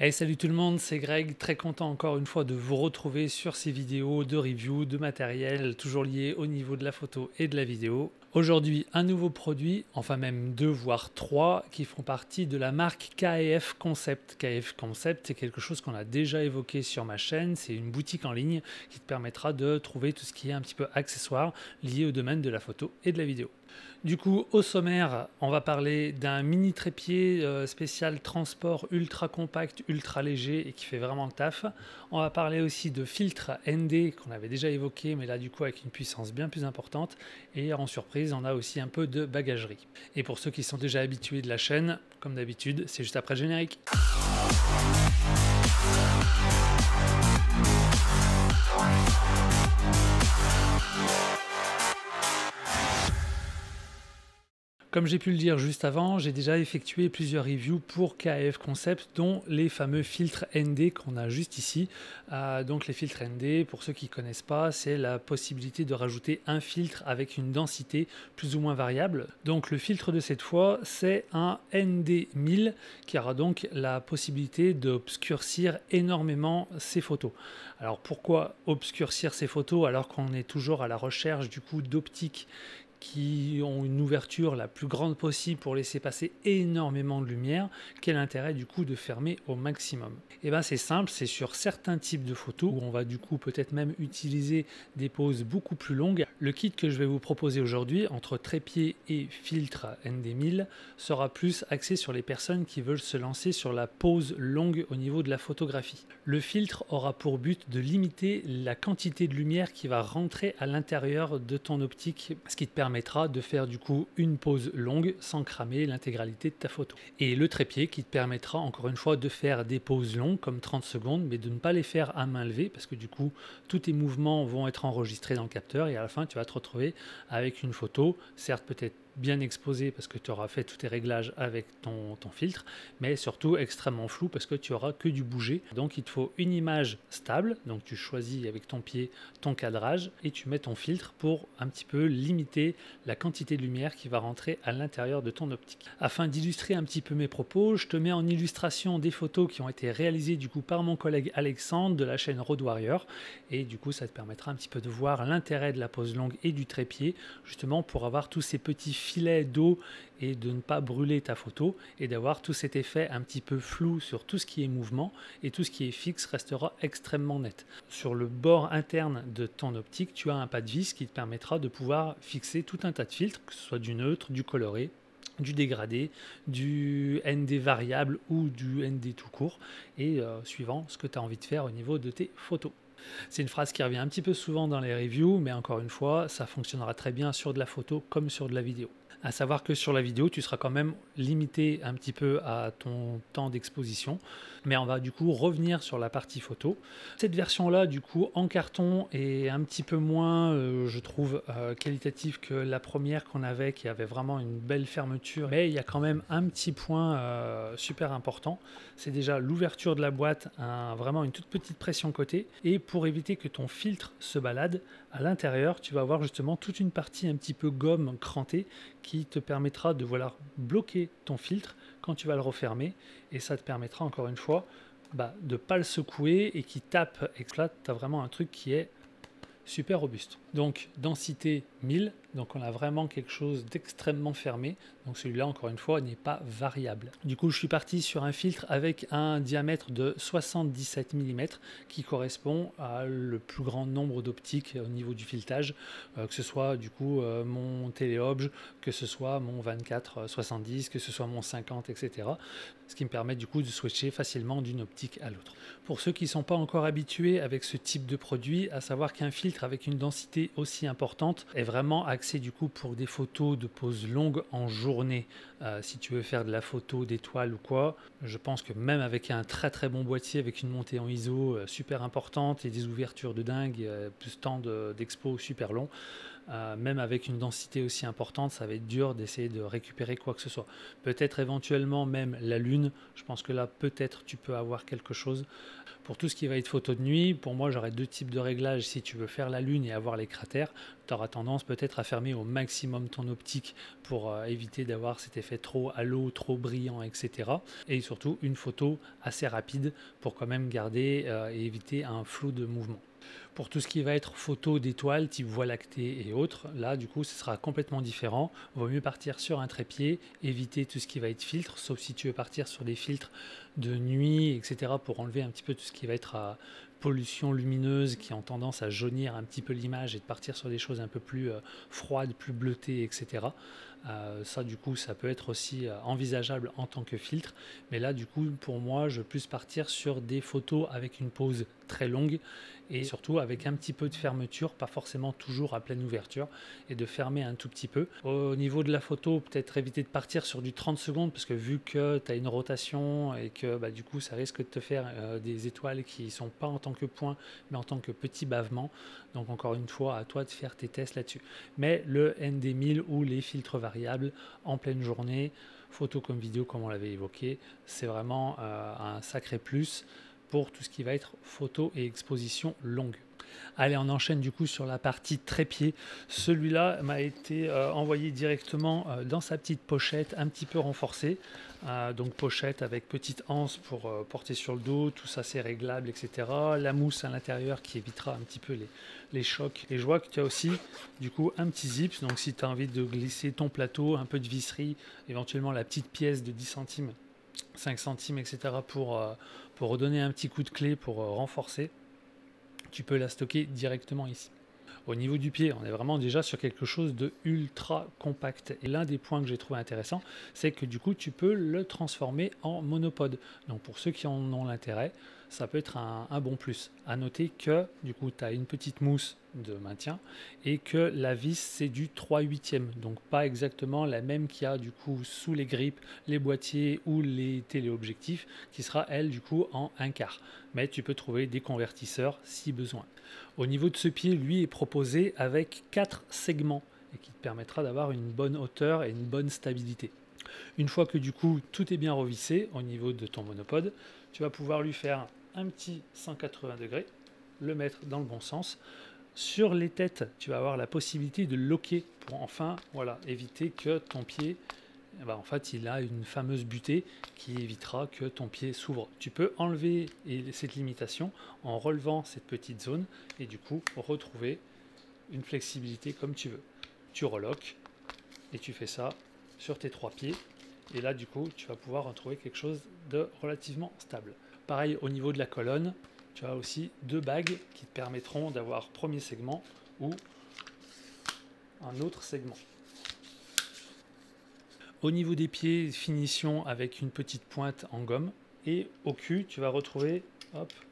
Hey, salut tout le monde, c'est Greg, très content encore une fois de vous retrouver sur ces vidéos de review de matériel, toujours lié au niveau de la photo et de la vidéo. Aujourd'hui, un nouveau produit, enfin même deux voire trois, qui font partie de la marque KF Concept. KF Concept, c'est quelque chose qu'on a déjà évoqué sur ma chaîne, c'est une boutique en ligne qui te permettra de trouver tout ce qui est un petit peu accessoire lié au domaine de la photo et de la vidéo. Du coup, au sommaire, on va parler d'un mini trépied spécial transport ultra compact, ultra léger et qui fait vraiment le taf. On va parler aussi de filtres ND qu'on avait déjà évoqué, mais là du coup avec une puissance bien plus importante. Et en surprise, on a aussi un peu de bagagerie. Et pour ceux qui sont déjà habitués de la chaîne, comme d'habitude, c'est juste après le générique. Comme j'ai pu le dire juste avant, j'ai déjà effectué plusieurs reviews pour KF Concept, dont les fameux filtres ND qu'on a juste ici. Donc les filtres ND, pour ceux qui ne connaissent pas, c'est la possibilité de rajouter un filtre avec une densité plus ou moins variable. Donc le filtre de cette fois, c'est un ND1000 qui aura donc la possibilité d'obscurcir énormément ces photos. Alors pourquoi obscurcir ces photos alors qu'on est toujours à la recherche du coup d'optiques qui ont une ouverture la plus grande possible pour laisser passer énormément de lumière? Quel intérêt du coup de fermer au maximum? Et bien c'est simple, c'est sur certains types de photos où on va du coup peut-être même utiliser des poses beaucoup plus longues. Le kit que je vais vous proposer aujourd'hui entre trépied et filtre ND1000 sera plus axé sur les personnes qui veulent se lancer sur la pose longue au niveau de la photographie. Le filtre aura pour but de limiter la quantité de lumière qui va rentrer à l'intérieur de ton optique, ce qui te permettra de faire du coup une pause longue sans cramer l'intégralité de ta photo. Et le trépied qui te permettra encore une fois de faire des pauses longues comme 30 secondes, mais de ne pas les faire à main levée parce que du coup tous tes mouvements vont être enregistrés dans le capteur et à la fin tu vas te retrouver avec une photo, certes peut-être bien exposé parce que tu auras fait tous tes réglages avec ton filtre, mais surtout extrêmement flou parce que tu auras que du bouger. Donc il te faut une image stable, donc tu choisis avec ton pied ton cadrage et tu mets ton filtre pour un petit peu limiter la quantité de lumière qui va rentrer à l'intérieur de ton optique. Afin d'illustrer un petit peu mes propos, je te mets en illustration des photos qui ont été réalisées du coup par mon collègue Alexandre de la chaîne Road Warrior, et du coup ça te permettra un petit peu de voir l'intérêt de la pose longue et du trépied, justement pour avoir tous ces petits filet d'eau et de ne pas brûler ta photo et d'avoir tout cet effet un petit peu flou sur tout ce qui est mouvement, et tout ce qui est fixe restera extrêmement net. Sur le bord interne de ton optique, tu as un pas de vis qui te permettra de pouvoir fixer tout un tas de filtres, que ce soit du neutre, du coloré, du dégradé, du ND variable ou du ND tout court, et suivant ce que tu as envie de faire au niveau de tes photos. C'est une phrase qui revient un petit peu souvent dans les reviews, mais encore une fois, ça fonctionnera très bien sur de la photo comme sur de la vidéo. À savoir que sur la vidéo, tu seras quand même limité un petit peu à ton temps d'exposition, mais on va du coup revenir sur la partie photo. Cette version-là, du coup, en carton est un petit peu moins, je trouve, qualitative que la première qu'on avait, qui avait vraiment une belle fermeture, mais il y a quand même un petit point super important, c'est déjà l'ouverture de la boîte, vraiment une toute petite pression côté, et pour éviter que ton filtre se balade, à l'intérieur, tu vas avoir justement toute une partie un petit peu gomme crantée qui te permettra de bloquer ton filtre quand tu vas le refermer, et ça te permettra encore une fois de ne pas le secouer et qui tape, éclate. Tu as vraiment un truc qui est super robuste. Donc densité 1000, donc on a vraiment quelque chose d'extrêmement fermé, donc celui-là encore une fois n'est pas variable. Du coup je suis parti sur un filtre avec un diamètre de 77 mm qui correspond à le plus grand nombre d'optiques au niveau du filetage, que ce soit du coup mon téléobje, que ce soit mon 24-70, que ce soit mon 50, etc. Ce qui me permet du coup de switcher facilement d'une optique à l'autre. Pour ceux qui ne sont pas encore habitués avec ce type de produit, à savoir qu'un filtre avec une densité aussi importante est vraiment axé du coup pour des photos de pose longue en journée. Si tu veux faire de la photo d'étoiles ou quoi, je pense que même avec un très bon boîtier avec une montée en ISO super importante et des ouvertures de dingue, plus temps d'expo super long, même avec une densité aussi importante, ça va être dur d'essayer de récupérer quoi que ce soit. Peut-être éventuellement même la lune, je pense que là peut-être tu peux avoir quelque chose. Pour tout ce qui va être photo de nuit, pour moi j'aurais deux types de réglages. Si tu veux faire la lune et avoir les cratères, tu auras tendance peut-être à fermer au maximum ton optique pour éviter d'avoir cet effet trop halo, trop brillant, etc. Et surtout une photo assez rapide pour quand même garder et éviter un flou de mouvement. Pour tout ce qui va être photo d'étoiles, type Voie lactée et autres, là du coup ce sera complètement différent. Il vaut mieux partir sur un trépied, éviter tout ce qui va être filtre, sauf si tu veux partir sur des filtres de nuit, etc. pour enlever un petit peu tout ce qui va être pollution lumineuse qui ont tendance à jaunir un petit peu l'image et de partir sur des choses un peu plus froides, plus bleutées, etc. Ça du coup ça peut être aussi envisageable en tant que filtre, mais là du coup pour moi je veux plus partir sur des photos avec une pause très longue et surtout avec un petit peu de fermeture, pas forcément toujours à pleine ouverture, et de fermer un tout petit peu. Au niveau de la photo, peut-être éviter de partir sur du 30 secondes parce que vu que tu as une rotation et que du coup ça risque de te faire des étoiles qui ne sont pas en tant que point mais en tant que petit bavement. Donc encore une fois à toi de faire tes tests là-dessus. Mais le ND1000 ou les filtres variables en pleine journée, photo comme vidéo comme on l'avait évoqué, c'est vraiment un sacré plus pour tout ce qui va être photo et exposition longue. Allez, on enchaîne du coup sur la partie trépied. Celui-là m'a été envoyé directement dans sa petite pochette un petit peu renforcée. Donc pochette avec petite anse pour porter sur le dos, tout ça c'est réglable, etc. La mousse à l'intérieur qui évitera un petit peu les chocs. Et je vois que tu as aussi du coup un petit zip, donc si tu as envie de glisser ton plateau, un peu de visserie, éventuellement la petite pièce de 10 centimes, 5 centimes, etc. pour redonner un petit coup de clé pour renforcer, tu peux la stocker directement ici. Au niveau du pied, on est vraiment déjà sur quelque chose de ultra compact. Et l'un des points que j'ai trouvé intéressant, c'est que du coup, tu peux le transformer en monopode. Donc pour ceux qui en ont l'intérêt, ça peut être un bon plus. À noter que du coup, tu as une petite mousse de maintien et que la vis, c'est du 3/8e. Donc pas exactement la même qu'il y a du coup sous les grippes, les boîtiers ou les téléobjectifs, qui sera elle du coup en 1/4. Mais tu peux trouver des convertisseurs si besoin. Au niveau de ce pied, lui est proposé avec 4 segments et qui te permettra d'avoir une bonne hauteur et une bonne stabilité. Une fois que du coup tout est bien revissé au niveau de ton monopode, tu vas pouvoir lui faire un petit 180 degrés, le mettre dans le bon sens. Sur les têtes, tu vas avoir la possibilité de locker pour enfin éviter que ton pied, en fait, il a une fameuse butée qui évitera que ton pied s'ouvre. Tu peux enlever cette limitation en relevant cette petite zone et du coup retrouver une flexibilité comme tu veux. Tu reloques et tu fais ça sur tes 3 pieds et là du coup tu vas pouvoir retrouver quelque chose de relativement stable. Pareil au niveau de la colonne, tu as aussi 2 bagues qui te permettront d'avoir premier segment ou un autre segment. Au niveau des pieds, finition avec une petite pointe en gomme. Et au cul, tu vas retrouver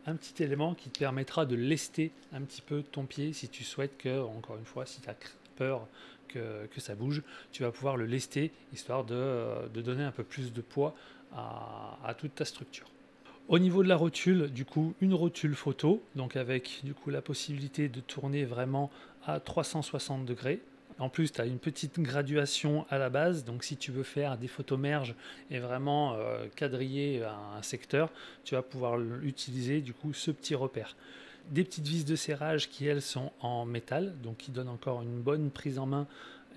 un petit élément qui te permettra de lester un petit peu ton pied si tu souhaites que, encore une fois, si tu as peur que ça bouge, tu vas pouvoir le lester, histoire de donner un peu plus de poids à toute ta structure. Au niveau de la rotule, du coup, une rotule photo, donc avec du coup la possibilité de tourner vraiment à 360 degrés. En plus, tu as une petite graduation à la base, donc si tu veux faire des photos merge et vraiment quadriller un secteur, tu vas pouvoir utiliser du coup ce petit repère. Des petites vis de serrage qui elles sont en métal, donc qui donnent encore une bonne prise en main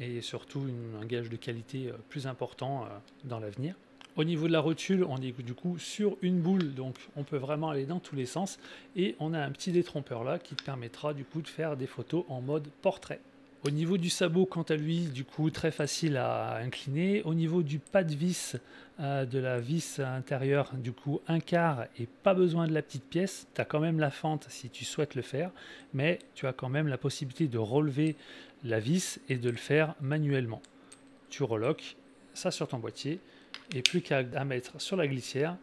et surtout un gage de qualité plus important dans l'avenir. Au niveau de la rotule, on est du coup sur une boule, donc on peut vraiment aller dans tous les sens et on a un petit détrompeur là qui te permettra du coup de faire des photos en mode portrait. Au niveau du sabot, quant à lui, du coup, très facile à incliner. Au niveau du pas de vis, de la vis intérieure, du coup, 1/4 et pas besoin de la petite pièce. Tu as quand même la fente si tu souhaites le faire, mais tu as quand même la possibilité de relever la vis et de le faire manuellement. Tu reloques ça sur ton boîtier et plus qu'à mettre sur la glissière,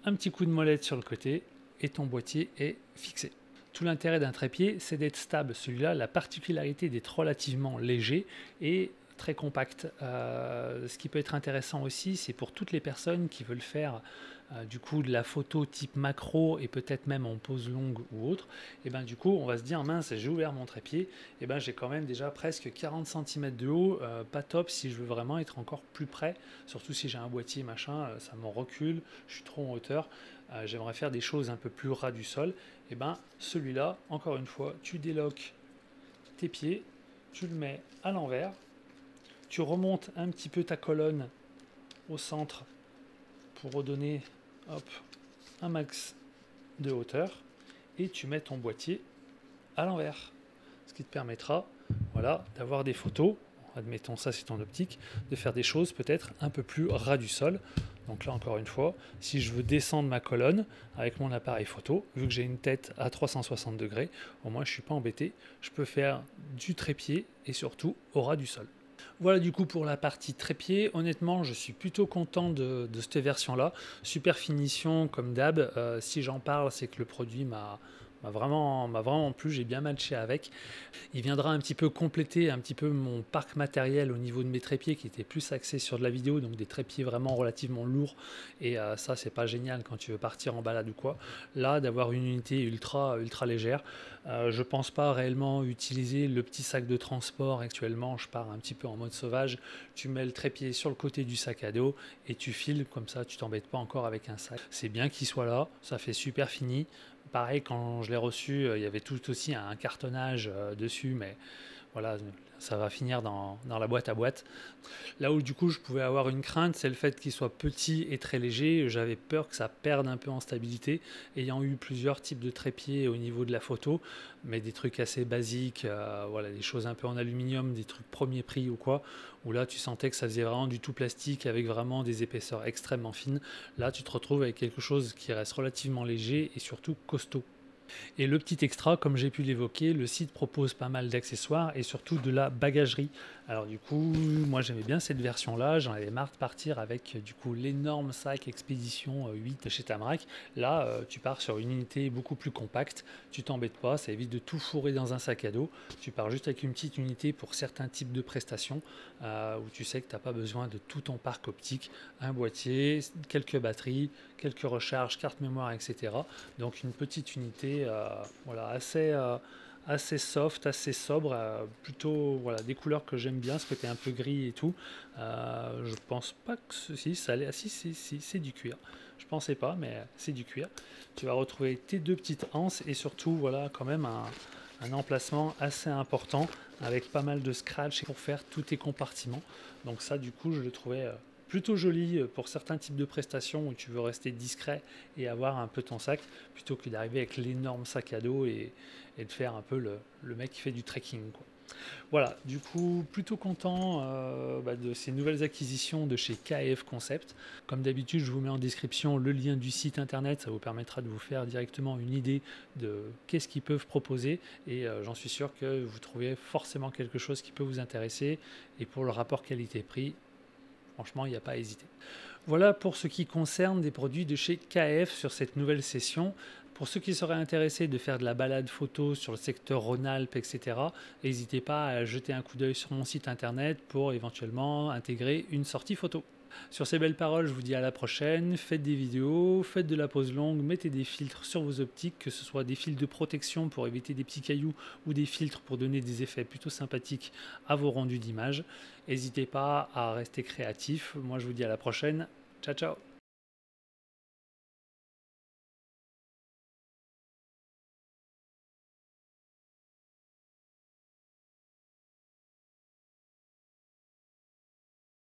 un petit coup de molette sur le côté et ton boîtier est fixé. Tout l'intérêt d'un trépied, c'est d'être stable. Celui-là, la particularité d'être relativement léger et très compact. Ce qui peut être intéressant aussi, c'est pour toutes les personnes qui veulent faire du coup de la photo type macro et peut-être même en pose longue ou autre, et ben du coup on va se dire mince, j'ai ouvert mon trépied, et ben j'ai quand même déjà presque 40 cm de haut, pas top si je veux vraiment être encore plus près, surtout si j'ai un boîtier machin, ça m'en recule, je suis trop en hauteur, j'aimerais faire des choses un peu plus ras du sol, et ben celui-là, encore une fois, tu déloques tes pieds, tu le mets à l'envers, tu remontes un petit peu ta colonne au centre pour redonner hop, un max de hauteur et tu mets ton boîtier à l'envers, ce qui te permettra voilà, d'avoir des photos, admettons ça c'est ton optique, de faire des choses peut-être un peu plus ras du sol. Donc là encore une fois, si je veux descendre ma colonne avec mon appareil photo, vu que j'ai une tête à 360 degrés, au moins je ne suis pas embêté, je peux faire du trépied et surtout au ras du sol. Voilà du coup pour la partie trépied. Honnêtement, je suis plutôt content de cette version-là. Super finition comme d'hab. Si j'en parle, c'est que le produit m'a vraiment plu, j'ai bien matché avec. Il viendra un petit peu compléter un petit peu mon parc matériel au niveau de mes trépieds qui était plus axé sur de la vidéo, donc des trépieds vraiment relativement lourds et ça c'est pas génial quand tu veux partir en balade ou quoi. Là d'avoir une unité ultra légère, je pense pas réellement utiliser le petit sac de transport actuellement, je pars un petit peu en mode sauvage, tu mets le trépied sur le côté du sac à dos et tu files comme ça, tu t'embêtes pas encore avec un sac. C'est bien qu'il soit là, ça fait super fini. Pareil, quand je l'ai reçu, il y avait tout aussi un cartonnage dessus, mais voilà, ça va finir dans la boîte à boîte. Là où du coup je pouvais avoir une crainte, c'est le fait qu'il soit petit et très léger. J'avais peur que ça perde un peu en stabilité, ayant eu plusieurs types de trépieds au niveau de la photo, mais des trucs assez basiques, voilà, des choses un peu en aluminium, des trucs premier prix ou quoi, où là tu sentais que ça faisait vraiment du tout plastique avec vraiment des épaisseurs extrêmement fines. Là tu te retrouves avec quelque chose qui reste relativement léger et surtout costaud. Et le petit extra, comme j'ai pu l'évoquer, le site propose pas mal d'accessoires et surtout de la bagagerie. Alors du coup, moi j'aimais bien cette version-là, j'en avais marre de partir avec du coup l'énorme sac Expédition 8 chez Tamrac. Là, tu pars sur une unité beaucoup plus compacte, tu t'embêtes pas, ça évite de tout fourrer dans un sac à dos. Tu pars juste avec une petite unité pour certains types de prestations où tu sais que tu n'as pas besoin de tout ton parc optique, un boîtier, quelques batteries, quelques recharges, carte mémoire, etc. Donc une petite unité voilà, assez soft, assez sobre, plutôt voilà, des couleurs que j'aime bien, ce côté un peu gris et tout. Je pense pas que ceci, ça allait. Ah, si, c'est du cuir. Je pensais pas, mais c'est du cuir. Tu vas retrouver tes deux petites anses et surtout, voilà, quand même un emplacement assez important avec pas mal de scratch pour faire tous tes compartiments. Donc ça, du coup, je le trouvais plutôt joli pour certains types de prestations où tu veux rester discret et avoir un peu ton sac plutôt que d'arriver avec l'énorme sac à dos et de faire un peu le mec qui fait du trekking, quoi. Voilà, du coup, plutôt content de ces nouvelles acquisitions de chez KF Concept. Comme d'habitude, je vous mets en description le lien du site internet, ça vous permettra de vous faire directement une idée de qu'est-ce qu'ils peuvent proposer et j'en suis sûr que vous trouvez forcément quelque chose qui peut vous intéresser et pour le rapport qualité-prix, franchement, il n'y a pas à hésiter. Voilà pour ce qui concerne des produits de chez KF sur cette nouvelle session. Pour ceux qui seraient intéressés de faire de la balade photo sur le secteur Rhône-Alpes, etc., n'hésitez pas à jeter un coup d'œil sur mon site internet pour éventuellement intégrer une sortie photo. Sur ces belles paroles, je vous dis à la prochaine. Faites des vidéos, faites de la pose longue, mettez des filtres sur vos optiques, que ce soit des fils de protection pour éviter des petits cailloux ou des filtres pour donner des effets plutôt sympathiques à vos rendus d'image. N'hésitez pas à rester créatif. Moi, je vous dis à la prochaine. Ciao, ciao!